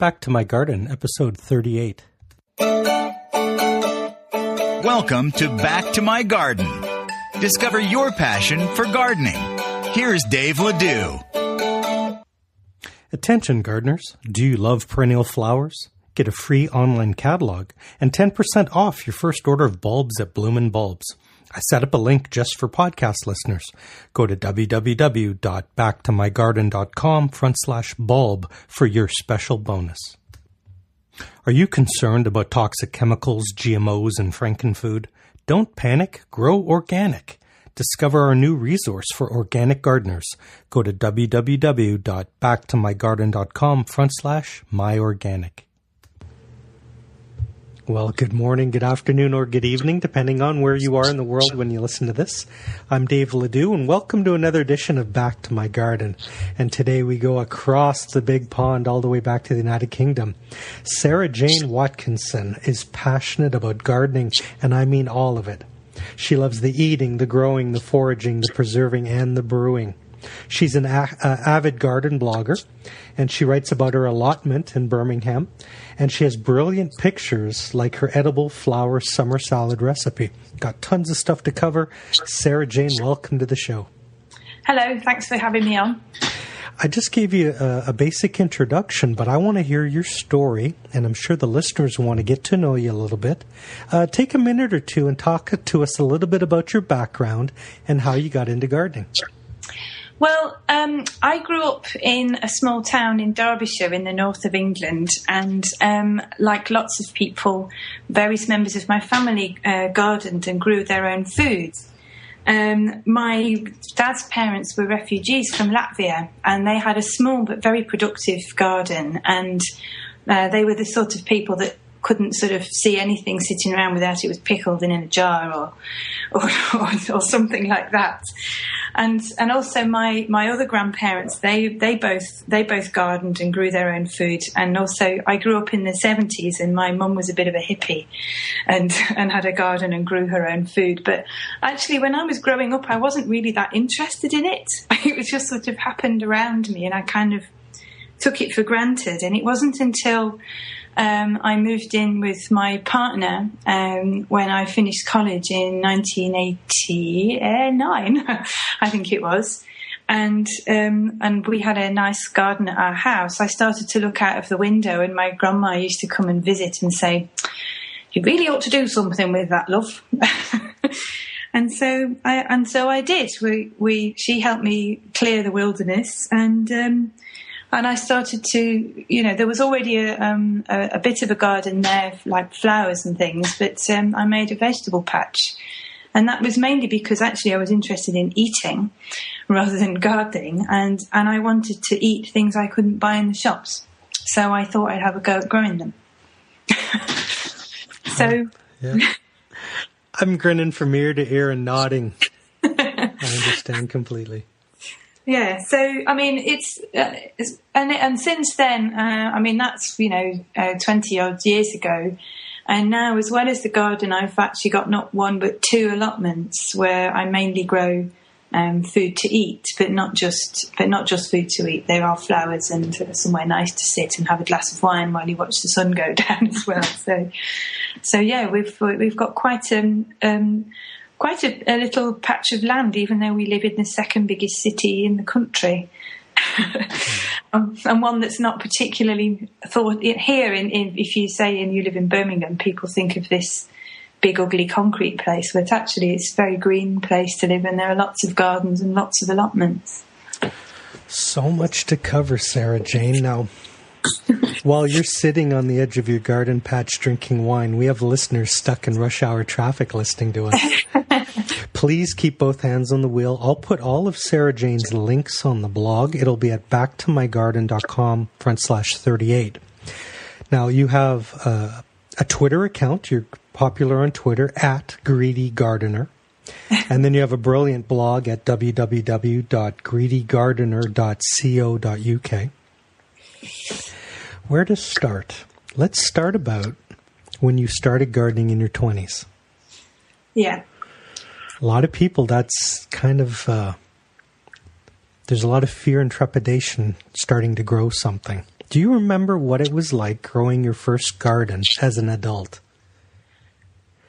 Back to My Garden, episode 38. Welcome to Back to My Garden. Discover your passion for gardening. Here's Dave Ledoux. Attention gardeners, do you love perennial flowers? Get a free online catalog and 10% off your first order of bulbs at Bloomin' Bulbs. I set up a link just for podcast listeners. Go to www.backtomygarden.com/bulb for your special bonus. Are you concerned about toxic chemicals, GMOs, and frankenfood? Don't panic. Grow organic. Discover our new resource for organic gardeners. Go to www.backtomygarden.com/myorganic. Well, good morning, good afternoon, or good evening, depending on where you are in the world when you listen to this. I'm Dave Ledoux, and welcome to another edition of Back to My Garden. And today we go across the big pond all the way back to the United Kingdom. SarahJane Watkinson is passionate about gardening, and I mean all of it. She loves the eating, the growing, the foraging, the preserving, and the brewing. She's an avid garden blogger, and she writes about her allotment in Birmingham, and she has brilliant pictures like her edible flower summer salad recipe. Got tons of stuff to cover. SarahJane, welcome to the show. Hello, thanks for having me on. I just gave you a basic introduction, but I want to hear your story, and I'm sure the listeners want to get to know you a little bit. Take a minute or two and talk to us a little bit about your background and how you got into gardening. Well, I grew up in a small town in Derbyshire in the north of England, and like lots of people, various members of my family gardened and grew their own food. My dad's parents were refugees from Latvia, and they had a small but very productive garden, and they were the sort of people that couldn't sort of see anything sitting around without it was pickled in a jar or something like that. And also my other grandparents, they both gardened and grew their own food. And also I grew up in the 70s, and my mum was a bit of a hippie and had a garden and grew her own food. But actually when I was growing up, I wasn't really that interested in it. It was just sort of happened around me, and I kind of took it for granted. And it wasn't until I moved in with my partner when I finished college in 1989, I think it was, and we had a nice garden at our house. I started to look out of the window, and my grandma used to come and visit and say, "You really ought to do something with that, love." And so I did. She helped me clear the wilderness, and I started to, there was already a bit of a garden there, like flowers and things, but I made a vegetable patch. And that was mainly because actually I was interested in eating rather than gardening, and I wanted to eat things I couldn't buy in the shops. So I thought I'd have a go at growing them. Yeah. I'm grinning from ear to ear and nodding. I understand completely. Yeah, so I mean, it's and since then, that's 20 odd years ago, and now as well as the garden, I've actually got not one but two allotments where I mainly grow food to eat, but not just food to eat. There are flowers and somewhere nice to sit and have a glass of wine while you watch the sun go down as well. So yeah, we've got quite a little patch of land, even though we live in the second biggest city in the country. And one that's not particularly thought here. If you say you live in Birmingham, people think of this big ugly concrete place, but actually it's a very green place to live, and there are lots of gardens and lots of allotments. So much to cover, SarahJane. Now, while you're sitting on the edge of your garden patch drinking wine, we have listeners stuck in rush hour traffic listening to us. Please keep both hands on the wheel. I'll put all of SarahJane's links on the blog. It'll be at backtomygarden.com/38. Now, you have a Twitter account. You're popular on Twitter at Greedy Gardener. And then you have a brilliant blog at www.greedygardener.co.uk. Where to start? Let's start about when you started gardening in your 20s. Yeah. A lot of people, that's kind of, there's a lot of fear and trepidation starting to grow something. Do you remember what it was like growing your first garden as an adult?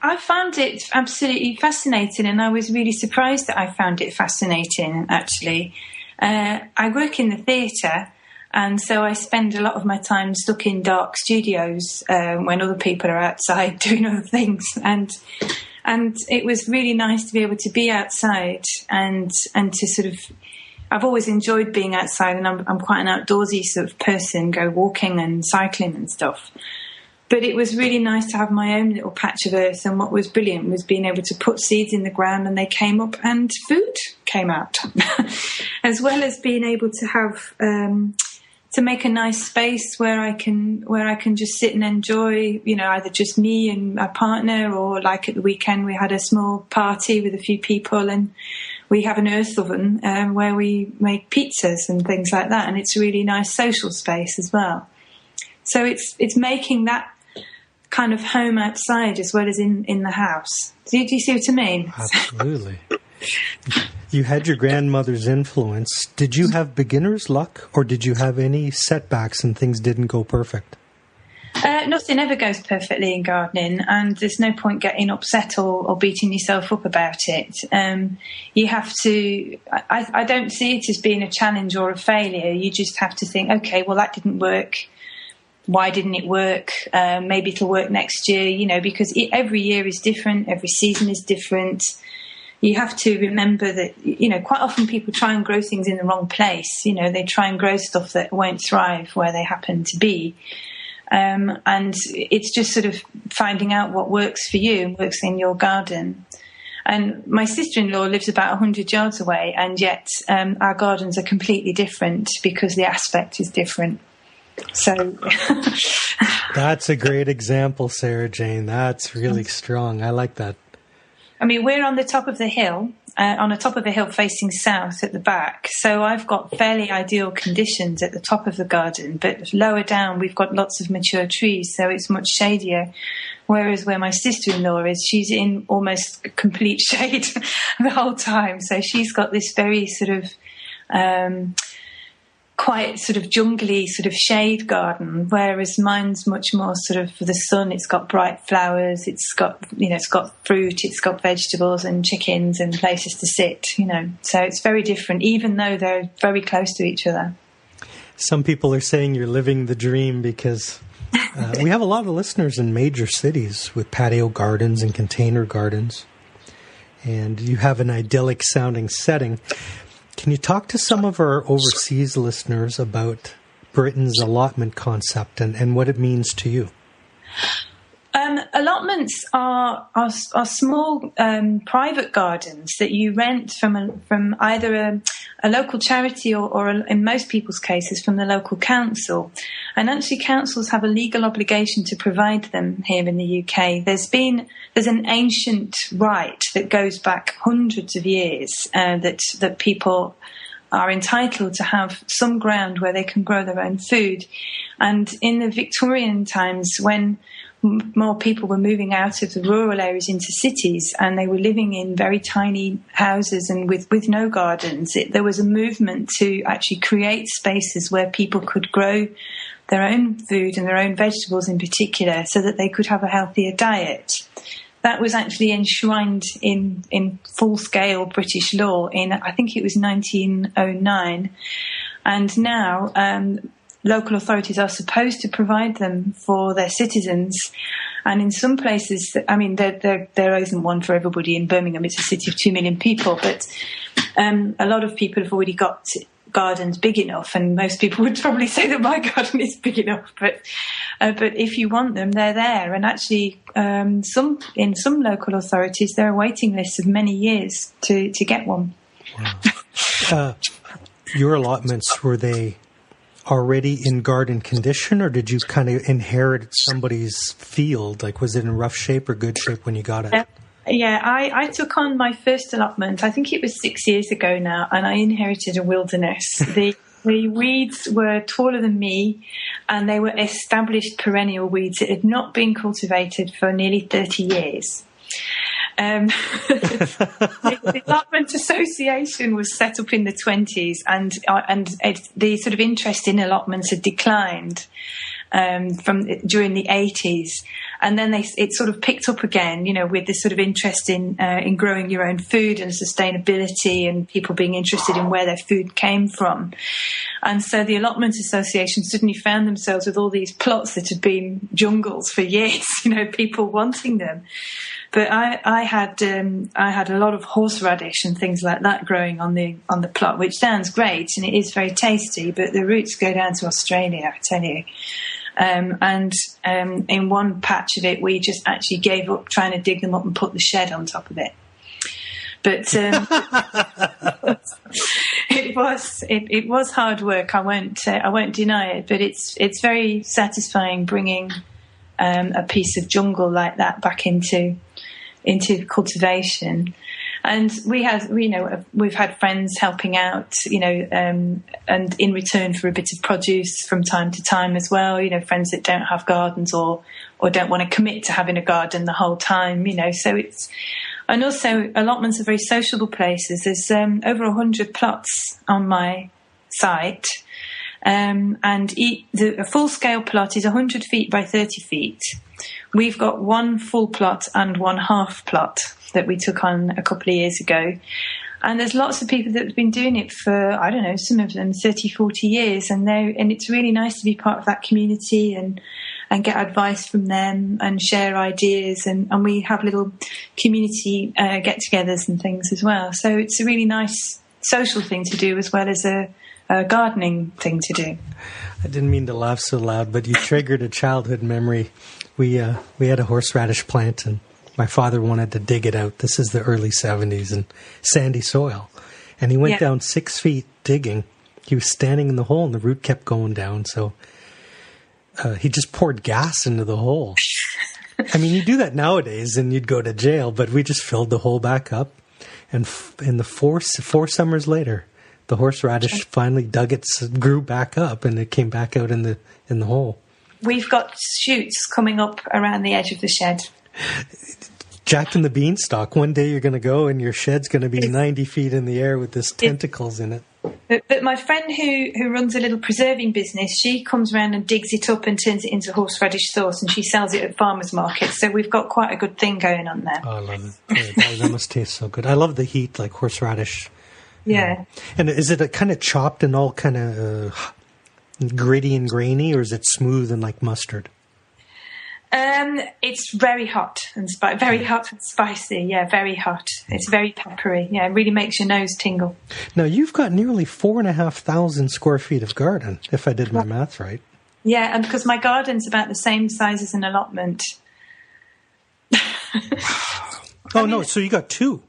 I found it absolutely fascinating, and I was really surprised that I found it fascinating, actually. I work in the theatre, and so I spend a lot of my time stuck in dark studios when other people are outside doing other things. And it was really nice to be able to be outside and to sort of... I've always enjoyed being outside, and I'm quite an outdoorsy sort of person, go walking and cycling and stuff. But it was really nice to have my own little patch of earth, and what was brilliant was being able to put seeds in the ground and they came up and food came out, as well as being able to have to make a nice space where I can just sit and enjoy, either just me and my partner, or like at the weekend we had a small party with a few people, and we have an earth oven where we make pizzas and things like that, and it's a really nice social space as well. So it's making that kind of home outside as well as in the house. Do you see what I mean? Absolutely. You had your grandmother's influence. Did you have beginner's luck, or did you have any setbacks and things didn't go perfect? Nothing ever goes perfectly in gardening, and there's no point getting upset or beating yourself up about it. You have to... I don't see it as being a challenge or a failure. You just have to think, okay, well, that didn't work. Why didn't it work? Maybe it'll work next year, because every year is different. Every season is different. You have to remember that, quite often people try and grow things in the wrong place. They try and grow stuff that won't thrive where they happen to be. And it's just sort of finding out what works for you and works in your garden. And my sister-in-law lives about 100 yards away, and yet our gardens are completely different because the aspect is different. So that's a great example, Sarah Jane. That's really strong. I like that. I mean, we're on the top of the hill, facing south at the back. So I've got fairly ideal conditions at the top of the garden, but lower down we've got lots of mature trees, so it's much shadier. Whereas where my sister-in-law is, she's in almost complete shade the whole time. So she's got this very sort of quite sort of jungly sort of shade garden, whereas mine's much more sort of for the sun. It's got bright flowers, it's got fruit, it's got vegetables and chickens and places to sit, so it's very different, even though they're very close to each other. Some people are saying you're living the dream because we have a lot of listeners in major cities with patio gardens and container gardens, and you have an idyllic sounding setting. Can you talk to some of our overseas listeners about Britain's allotment concept and what it means to you? Allotments are small private gardens that you rent from either a local charity or in most people's cases from the local council. And actually councils have a legal obligation to provide them here in the UK. There's an ancient right that goes back hundreds of years that people are entitled to have some ground where they can grow their own food. And in the Victorian times, when more people were moving out of the rural areas into cities and they were living in very tiny houses and with no gardens, there was a movement to actually create spaces where people could grow their own food and their own vegetables in particular so that they could have a healthier diet. That was actually enshrined in full-scale British law in, I think it was 1909. And now local authorities are supposed to provide them for their citizens. And in some places, I mean, there isn't one for everybody. In Birmingham, it's a city of 2 million people, but a lot of people have already got gardens big enough, and most people would probably say that my garden is big enough, but if you want them, they're there. And actually in some local authorities there are waiting lists of many years to get one. Wow. Your allotments, were they already in garden condition, or did you kind of inherit somebody's field? Like, was it in rough shape or good shape when you got it? Yeah, I took on my first allotment, I think it was 6 years ago now, and I inherited a wilderness. The weeds were taller than me, and they were established perennial weeds that had not been cultivated for nearly 30 years. The Allotment Association was set up in the 20s, and the sort of interest in allotments had declined during the 80s, and then it sort of picked up again, with this sort of interest in growing your own food and sustainability, and people being interested in where their food came from. And so the Allotment Association suddenly found themselves with all these plots that had been jungles for years, people wanting them. But I had a lot of horseradish and things like that growing on the plot, which sounds great and it is very tasty, but the roots go down to Australia, I tell you. And in one patch of it, we just actually gave up trying to dig them up and put the shed on top of it. But it was hard work. I won't deny it. But it's very satisfying bringing a piece of jungle like that back into cultivation. And we've had friends helping out, and in return for a bit of produce from time to time as well, friends that don't have gardens or don't want to commit to having a garden the whole time, so and also allotments are very sociable places. There's over 100 plots on my site, and a full-scale plot is 100 feet by 30 feet. We've got one full plot and one half plot that we took on a couple of years ago. And there's lots of people that have been doing it for, I don't know, some of them 30, 40 years. And it's really nice to be part of that community and get advice from them and share ideas. And we have little community get-togethers and things as well. So it's a really nice social thing to do as well as a gardening thing to do. I didn't mean to laugh so loud, but you triggered a childhood memory. We had a horseradish plant, and my father wanted to dig it out. This is the early 70s and sandy soil. And he went down 6 feet digging. He was standing in the hole and the root kept going down. So he just poured gas into the hole. I mean, you do that nowadays and you'd go to jail, but we just filled the hole back up. And in the four summers later, the horseradish finally grew back up and it came back out in the hole. We've got shoots coming up around the edge of the shed. Jack and the Beanstalk. One day you're going to go and your shed's going to be 90 feet in the air with this tentacles in it. But my friend who runs a little preserving business, she comes around and digs it up and turns it into horseradish sauce, and she sells it at farmers markets. So we've got quite a good thing going on there. Oh, I love it. That must taste so good. I love the heat, like horseradish. Yeah. And is it kind of chopped and all kind of gritty and grainy, or is it smooth and like mustard? It's very hot and very hot and spicy. Yeah, very hot. It's very peppery. Yeah, it really makes your nose tingle. Now, you've got nearly 4,500 square feet of garden, if I did my math right. Yeah, and because my garden's about the same size as an allotment. No, so you got two.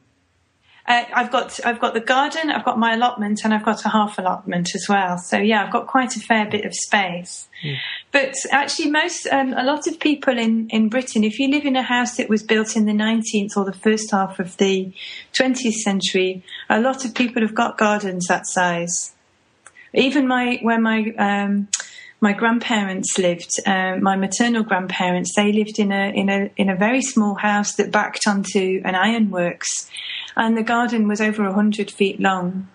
I've got the garden, I've got my allotment, and I've got a half allotment as well. So yeah, I've got quite a fair bit of space. Mm. But actually, a lot of people in Britain, if you live in a house that was built in the 19th or the first half of the 20th century, a lot of people have got gardens that size. Even where my grandparents lived, my maternal grandparents, they lived in a very small house that backed onto an ironworks. And the garden was over 100 feet long,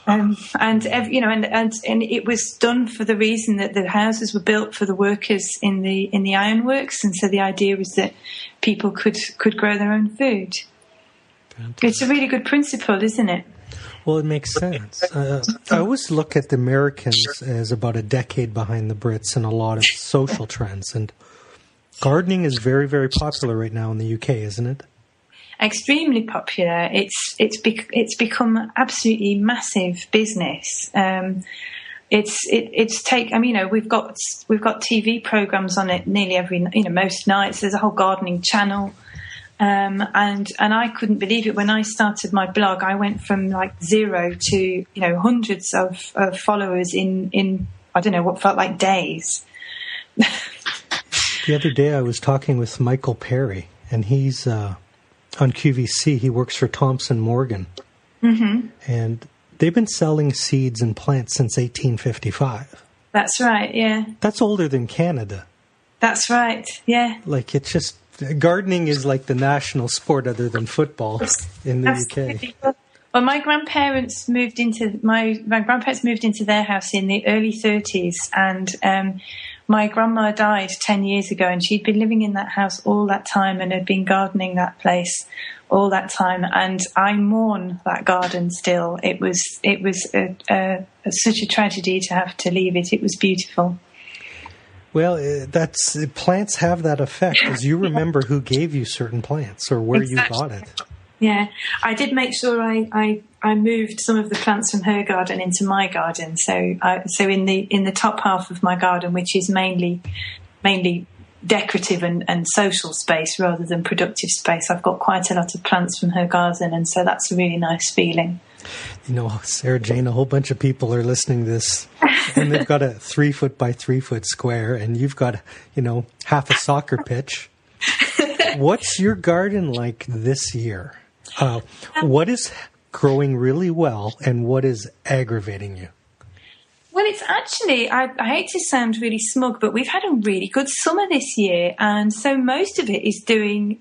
and it was done for the reason that the houses were built for the workers in the ironworks, and so the idea was that people could grow their own food. Fantastic. It's a really good principle, isn't it? Well, it makes sense. I always look at the Americans as about a decade behind the Brits in a lot of social trends, and gardening is very, very popular right now in the UK, isn't it? Extremely popular. It's become absolutely massive business. We've got TV programs on it nearly most nights. There's a whole gardening channel, and I couldn't believe it when I started my blog. I went from like 0 to hundreds of followers in I don't know what felt like days. The other day I was talking with Michael Perry, and he's on QVC. He works for Thomson Morgan. Mm-hmm. And they've been selling seeds and plants since 1855. That's right, yeah. That's older than Canada. That's right, yeah. Like, it's gardening is like the national sport other than football in the UK. Well, my grandparents moved into their house in the early 30s, and my grandma died 10 years ago, and she'd been living in that house all that time and had been gardening that place all that time. And I mourn that garden still. It was such a tragedy to have to leave it. It was beautiful. Well, plants have that effect, as you remember who gave you certain plants or where you got it. Yeah, I did make sure I moved some of the plants from her garden into my garden. So in the top half of my garden, which is mainly decorative and social space rather than productive space, I've got quite a lot of plants from her garden, and so that's a really nice feeling. You know, SarahJane, a whole bunch of people are listening to this, and they've got a 3 foot by 3 foot square, and you've got, half a soccer pitch. What's your garden like this year? What is growing really well, and what is aggravating you? Well, it's actually, I hate to sound really smug, but we've had a really good summer this year, and so most of it is doing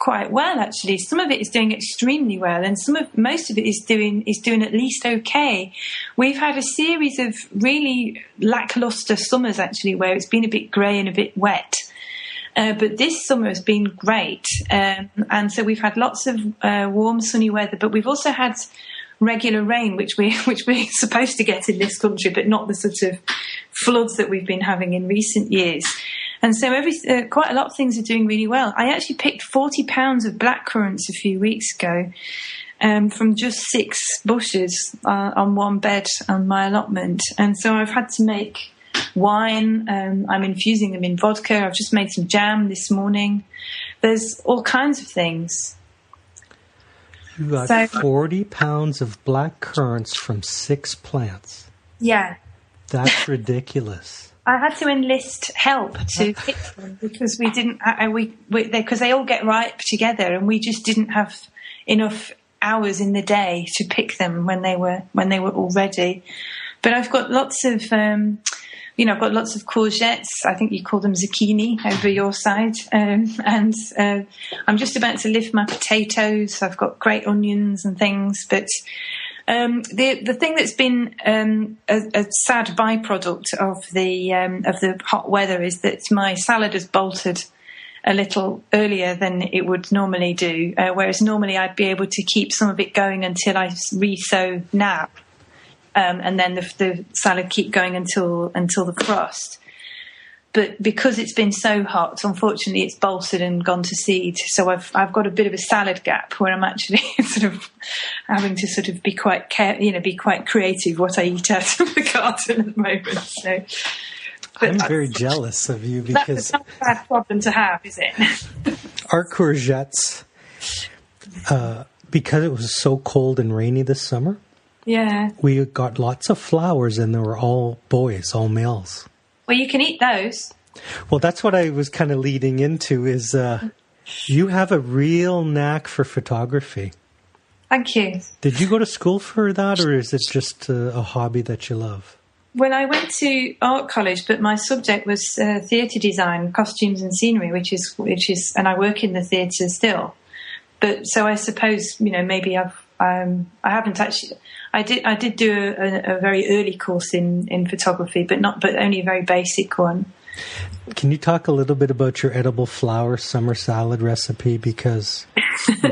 quite well. Actually, some of it is doing extremely well, and most of it is doing at least okay. We've had a series of really lackluster summers actually, where it's been a bit grey and a bit wet. But this summer has been great, and so we've had lots of warm, sunny weather. But we've also had regular rain, which we're supposed to get in this country, but not the sort of floods that we've been having in recent years. And so quite a lot of things are doing really well. I actually picked 40 pounds of blackcurrants a few weeks ago from just 6 bushes on one bed on my allotment, and so I've had to make wine. I'm infusing them in vodka. I've just made some jam this morning. There's all kinds of things. You got 40 pounds of black currants from 6 plants. Yeah. That's ridiculous. I had to enlist help to pick them because we didn't. Because they all get ripe together, and we just didn't have enough hours in the day to pick them when they were all ready. But I've got lots of. I've got lots of courgettes. I think you call them zucchini over your side. And I'm just about to lift my potatoes. I've got great onions and things. But the thing that's been a sad byproduct of the hot weather is that my salad has bolted a little earlier than it would normally do, whereas normally I'd be able to keep some of it going until I re-sow now. And then the salad keep going until the frost. But because it's been so hot, unfortunately, it's bolted and gone to seed. So I've got a bit of a salad gap where I'm actually sort of having to sort of be quite creative what I eat out of the garden at the moment. So, I'm very jealous of you because that's not a bad problem to have, is it? Our courgettes, because it was so cold and rainy this summer. Yeah. We got lots of flowers, and they were all boys, all males. Well, you can eat those. Well, that's what I was kind of leading into is you have a real knack for photography. Thank you. Did you go to school for that, or is it just a hobby that you love? Well, I went to art college, but my subject was theatre design, costumes and scenery, which is, and I work in the theatre still. But so I suppose, maybe I haven't actually. I did do a very early course in photography, but only a very basic one. Can you talk a little bit about your edible flower summer salad recipe? Because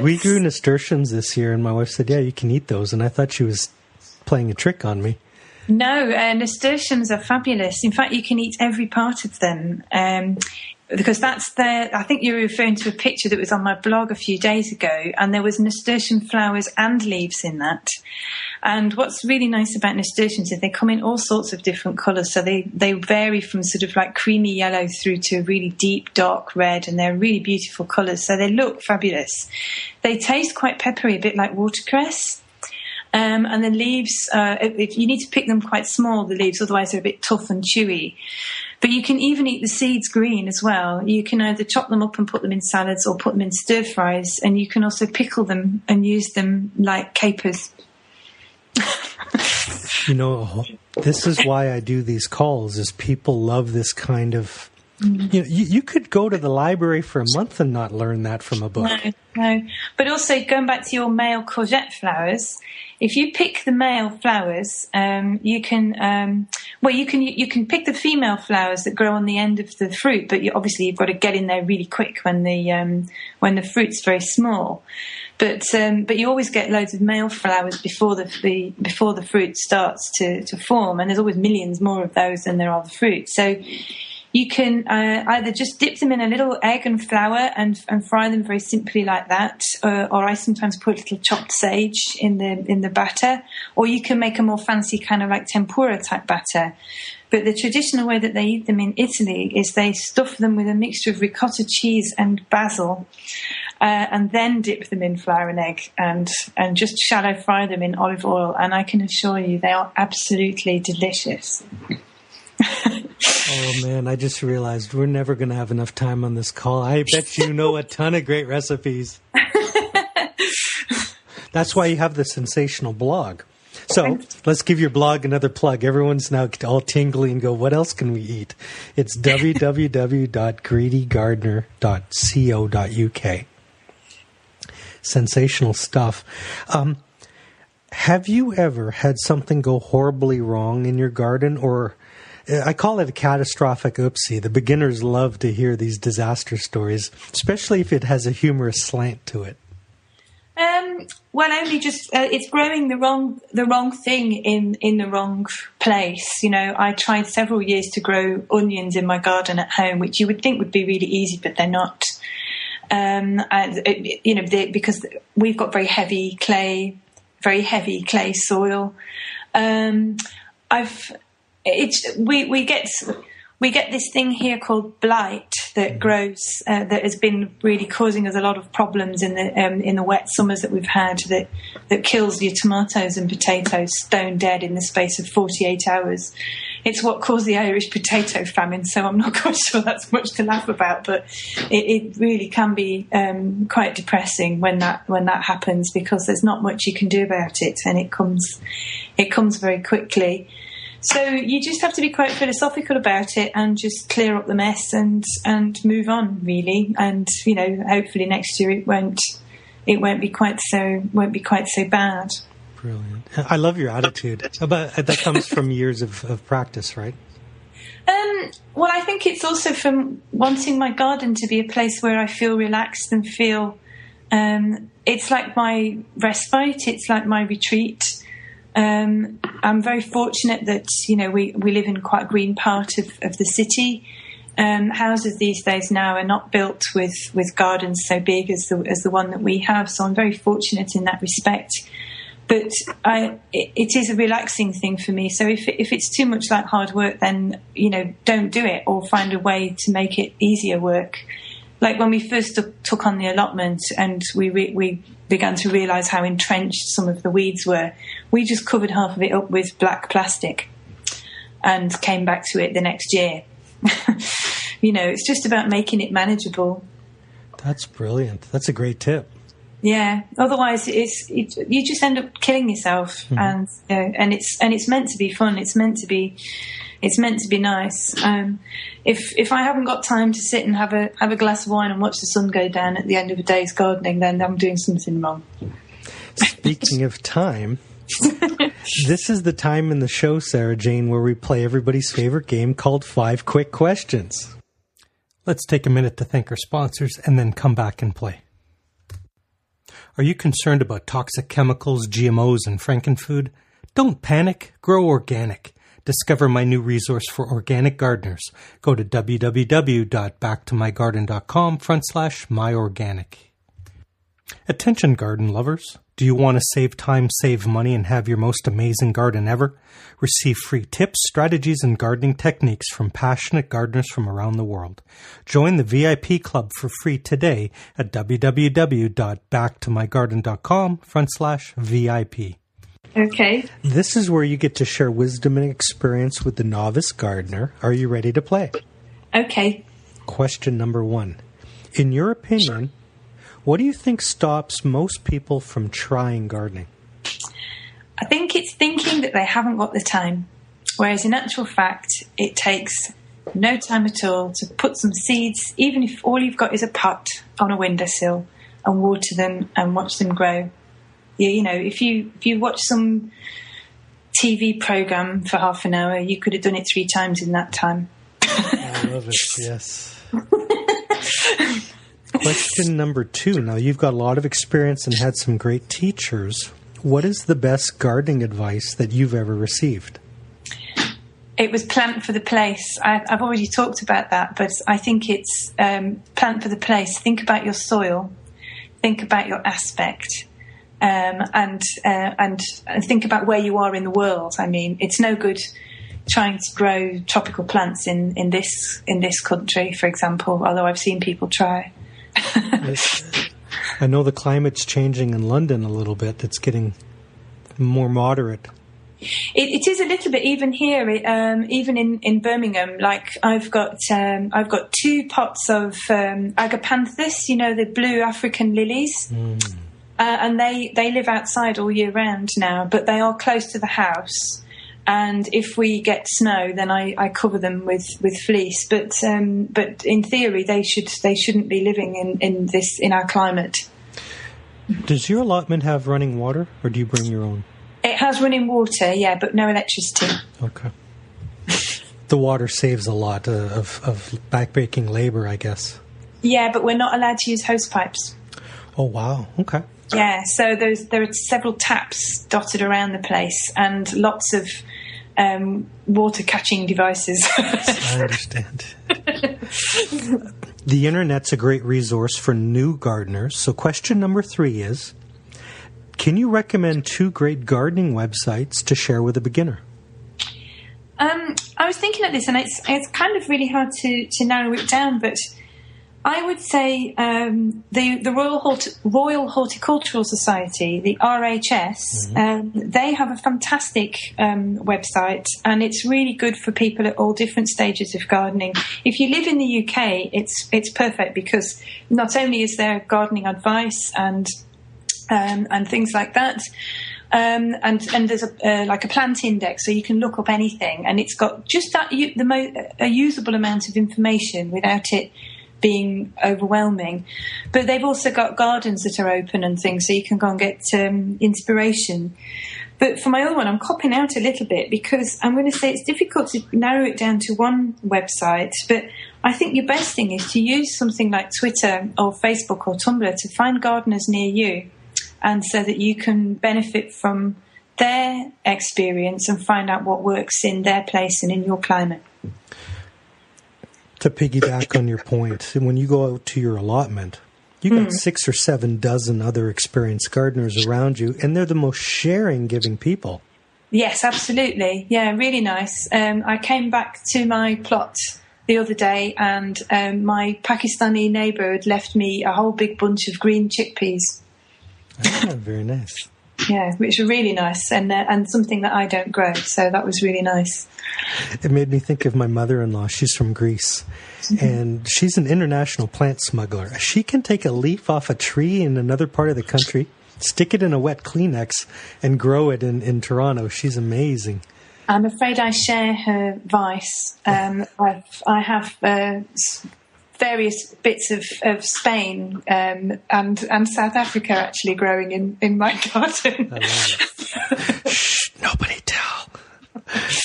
we grew nasturtiums this year, and my wife said, "Yeah, you can eat those," and I thought she was playing a trick on me. No, nasturtiums are fabulous. In fact, you can eat every part of them. Because I think you were referring to a picture that was on my blog a few days ago, and there was nasturtium flowers and leaves in that. And what's really nice about nasturtiums is they come in all sorts of different colours. So they vary from sort of like creamy yellow through to really deep dark red, and they're really beautiful colours. So they look fabulous. They taste quite peppery, a bit like watercress. And the leaves, you need to pick them quite small, the leaves, otherwise they're a bit tough and chewy. But you can even eat the seeds green as well. You can either chop them up and put them in salads or put them in stir fries, and you can also pickle them and use them like capers. This is why I do these calls, is people love this kind of You could go to the library for a month and not learn that from a book. No. But also, going back to your male courgette flowers, if you pick the male flowers, you can pick the female flowers that grow on the end of the fruit. But you've got to get in there really quick when the fruit's very small. But you always get loads of male flowers before the fruit starts to form, and there's always millions more of those than there are the fruit. So you can either just dip them in a little egg and flour and fry them very simply like that, or I sometimes put a little chopped sage in the batter, or you can make a more fancy kind of like tempura type batter. But the traditional way that they eat them in Italy is they stuff them with a mixture of ricotta cheese and basil, and then dip them in flour and egg and just shallow fry them in olive oil. And I can assure you they are absolutely delicious. Oh, man, I just realized we're never going to have enough time on this call. I bet you know a ton of great recipes. That's why you have the sensational blog. So let's give your blog another plug. Everyone's now all tingly and go, what else can we eat? It's www.greedygardener.co.uk. Sensational stuff. Have you ever had something go horribly wrong in your garden? Or I call it a catastrophic oopsie. The beginners love to hear these disaster stories, especially if it has a humorous slant to it. Well, only just it's growing the wrong thing in the wrong place. I tried several years to grow onions in my garden at home, which you would think would be really easy, but they're not. Because we've got very heavy clay soil. We get this thing here called blight that grows that has been really causing us a lot of problems in the wet summers that we've had, that kills your tomatoes and potatoes stone dead in the space of 48 hours. It's what caused the Irish Potato Famine, so I'm not quite sure that's much to laugh about, but it really can be quite depressing when that happens, because there's not much you can do about it, and it comes very quickly. So you just have to be quite philosophical about it and just clear up the mess and move on, really. And hopefully next year it won't be quite so bad. Brilliant. I love your attitude. But that comes from years of practice, right? Well, I think it's also from wanting my garden to be a place where I feel relaxed and feel it's like my respite. It's like my retreat. I'm very fortunate that we live in quite a green part of the city. Houses these days now are not built with gardens so big as the one that we have, so I'm very fortunate in that respect. But it is a relaxing thing for me. So if it's too much like hard work, then don't do it, or find a way to make it easier work. Like when we first took on the allotment and we began to realise how entrenched some of the weeds were, we just covered half of it up with black plastic and came back to it the next year. It's just about making it manageable. That's brilliant. That's a great tip. Yeah. Otherwise, you just end up killing yourself, and it's meant to be fun. It's meant to be nice. If I haven't got time to sit and have a glass of wine and watch the sun go down at the end of a day's gardening, then I'm doing something wrong. Speaking of time, this is the time in the show, Sarah Jane, where we play everybody's favorite game called 5 Quick Questions. Let's take a minute to thank our sponsors and then come back and play. Are you concerned about toxic chemicals, GMOs, and frankenfood? Don't panic. Grow organic. Discover my new resource for organic gardeners. Go to www.backtoMyGarden.com/myorganic. Attention garden lovers. Do you want to save time, save money, and have your most amazing garden ever? Receive free tips, strategies, and gardening techniques from passionate gardeners from around the world. Join the VIP club for free today at www.backtomygarden.com/VIP. Okay. This is where you get to share wisdom and experience with the novice gardener. Are you ready to play? Okay. Question number 1. In your opinion, what do you think stops most people from trying gardening? I think it's thinking that they haven't got the time, whereas in actual fact, it takes no time at all to put some seeds, even if all you've got is a pot on a windowsill, and water them and watch them grow. You know, if you watch some TV program for half an hour, you could have done it 3 times in that time. I love it, yes. Question number 2. Now, you've got a lot of experience and had some great teachers. What is the best gardening advice that you've ever received? It was plant for the place. I've already talked about that, but I think it's plant for the place. Think about your soil. Think about your aspect. And think about where you are in the world. I mean, it's no good trying to grow tropical plants in this country, for example, although I've seen people try. I know the climate's changing in London a little bit. It's getting more moderate. It is a little bit, even here, even in Birmingham. Like I've got 2 pots of agapanthus, you know, the blue African lilies, and they live outside all year round now, but they are close to the house. And if we get snow, then I cover them with fleece. But in theory, they shouldn't be living in our climate. Does your allotment have running water, or do you bring your own? It has running water, yeah, but no electricity. Okay. The water saves a lot of backbreaking labor, I guess. Yeah, but we're not allowed to use hose pipes. Oh, wow. Okay. Yeah, so there are several taps dotted around the place and lots of water-catching devices. I understand. The Internet's a great resource for new gardeners. So question number 3 is, can you recommend 2 great gardening websites to share with a beginner? I was thinking of this, and it's kind of really hard to narrow it down, but I would say the Royal Horticultural Society, the RHS, they have a fantastic website, and it's really good for people at all different stages of gardening. If you live in the UK, it's perfect, because not only is there gardening advice and things like that, and there's a plant index, so you can look up anything, and it's got just that a usable amount of information without it being overwhelming. But they've also got gardens that are open and things, so you can go and get inspiration. But for my other one, I'm copping out a little bit, because I'm going to say it's difficult to narrow it down to one website, but I think your best thing is to use something like Twitter or Facebook or Tumblr to find gardeners near you, and so that you can benefit from their experience and find out what works in their place and in your climate. To piggyback on your point, when you go out to your allotment, you got 6 or 7 dozen other experienced gardeners around you, and they're the most sharing, giving people. Yes, absolutely. Yeah, really nice. I came back to my plot the other day, and my Pakistani neighbour had left me a whole big bunch of green chickpeas. Ah, very nice. Yeah, which are really nice, and something that I don't grow, so that was really nice. It made me think of my mother-in-law. She's from Greece, and she's an international plant smuggler. She can take a leaf off a tree in another part of the country, stick it in a wet Kleenex, and grow it in Toronto. She's amazing. I'm afraid I share her vice. I have various bits of Spain and South Africa actually growing in my garden. I love it. Shh, nobody tell.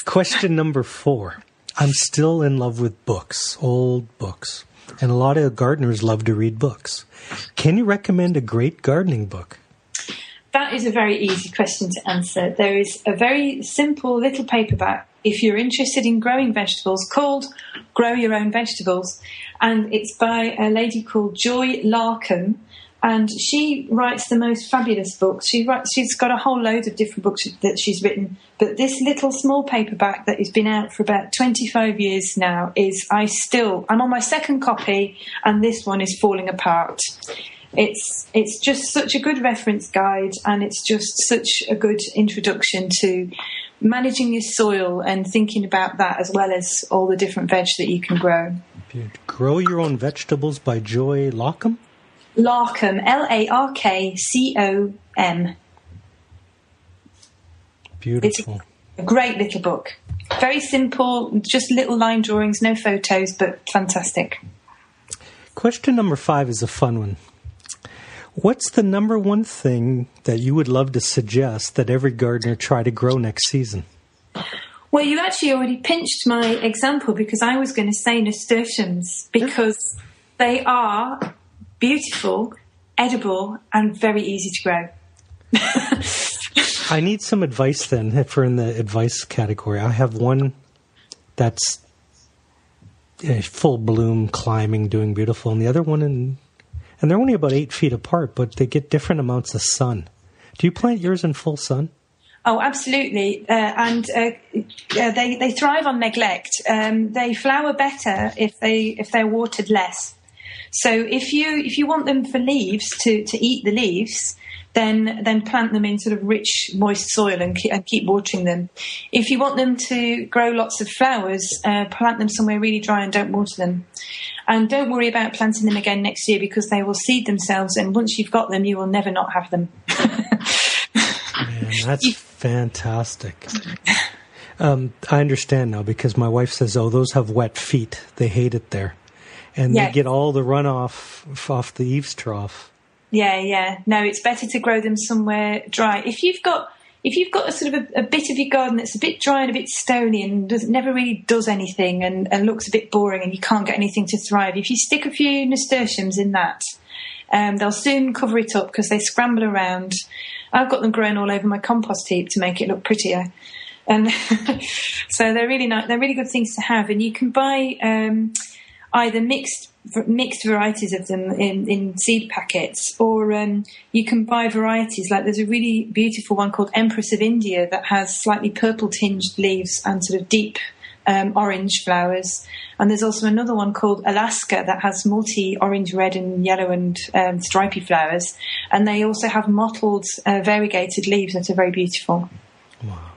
Question number 4. I'm still in love with books, old books, and a lot of gardeners love to read books. Can you recommend a great gardening book? That is a very easy question to answer. There is a very simple little paperback, if you're interested in growing vegetables, called Grow Your Own Vegetables. And it's by a lady called Joy Larkham. And she writes the most fabulous books. She's got a whole load of different books that she's written. But this little small paperback that has been out for about 25 years now I'm on my second copy, and this one is falling apart. It's just such a good reference guide, and it's just such a good introduction to managing your soil and thinking about that, as well as all the different veg that you can grow. Grow Your Own Vegetables by Joy Larkham? Larkham, Larkcom. Beautiful. It's a great little book. Very simple, just little line drawings, no photos, but fantastic. Question number 5 is a fun one. What's the number one thing that you would love to suggest that every gardener try to grow next season? Well, you actually already pinched my example, because I was going to say nasturtiums, because they are beautiful, edible, and very easy to grow. I need some advice then, if we're in the advice category. I have one that's full bloom, climbing, doing beautiful, and the other one, and they're only about 8 feet apart, but they get different amounts of sun. Do you plant yours in full sun? Oh, absolutely. And they thrive on neglect. They flower better if they're watered less. So if you want them for leaves to eat the leaves, then plant them in sort of rich, moist soil and keep watering them. If you want them to grow lots of flowers, plant them somewhere really dry and don't water them. And don't worry about planting them again next year, because they will seed themselves, and once you've got them, you will never not have them. Man, that's fantastic. I understand now, because my wife says, oh, those have wet feet. They hate it there. And They get all the runoff off the eaves trough. Yeah. No, it's better to grow them somewhere dry. If you've got a sort of a bit of your garden that's a bit dry and a bit stony and never really does anything and looks a bit boring and you can't get anything to thrive, if you stick a few nasturtiums in that, they'll soon cover it up, because they scramble around. I've got them growing all over my compost heap to make it look prettier. And so they're really nice. They're really good things to have. And you can buy either mixed varieties of them in seed packets, or you can buy varieties. Like, there's a really beautiful one called Empress of India that has slightly purple tinged leaves and sort of deep orange flowers. And there's also another one called Alaska that has multi-orange, red and yellow and stripy flowers. And they also have mottled, variegated leaves that are very beautiful. Wow.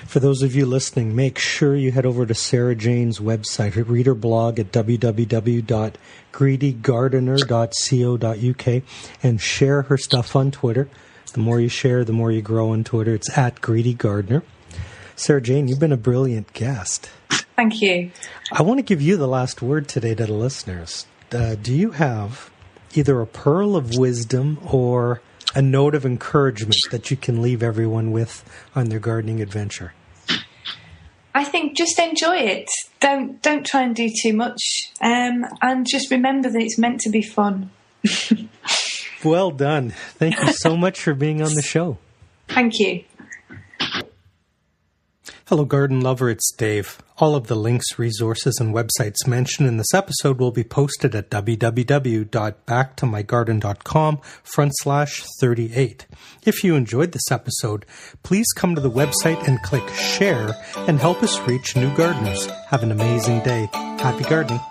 For those of you listening, make sure you head over to SarahJanes' website, her reader blog at www.greedygardener.co.uk, and share her stuff on Twitter. The more you share, the more you grow on Twitter. It's at @GreedyGardener. SarahJane, you've been a brilliant guest. Thank you. I want to give you the last word today to the listeners. Do you have either a pearl of wisdom or a note of encouragement that you can leave everyone with on their gardening adventure? I think just enjoy it. Don't try and do too much, and just remember that it's meant to be fun. Well done. Thank you so much for being on the show. Thank you. Hello, garden lover. It's Dave. All of the links, resources, and websites mentioned in this episode will be posted at www.backtomygarden.com/38. If you enjoyed this episode, please come to the website and click share and help us reach new gardeners. Have an amazing day. Happy gardening.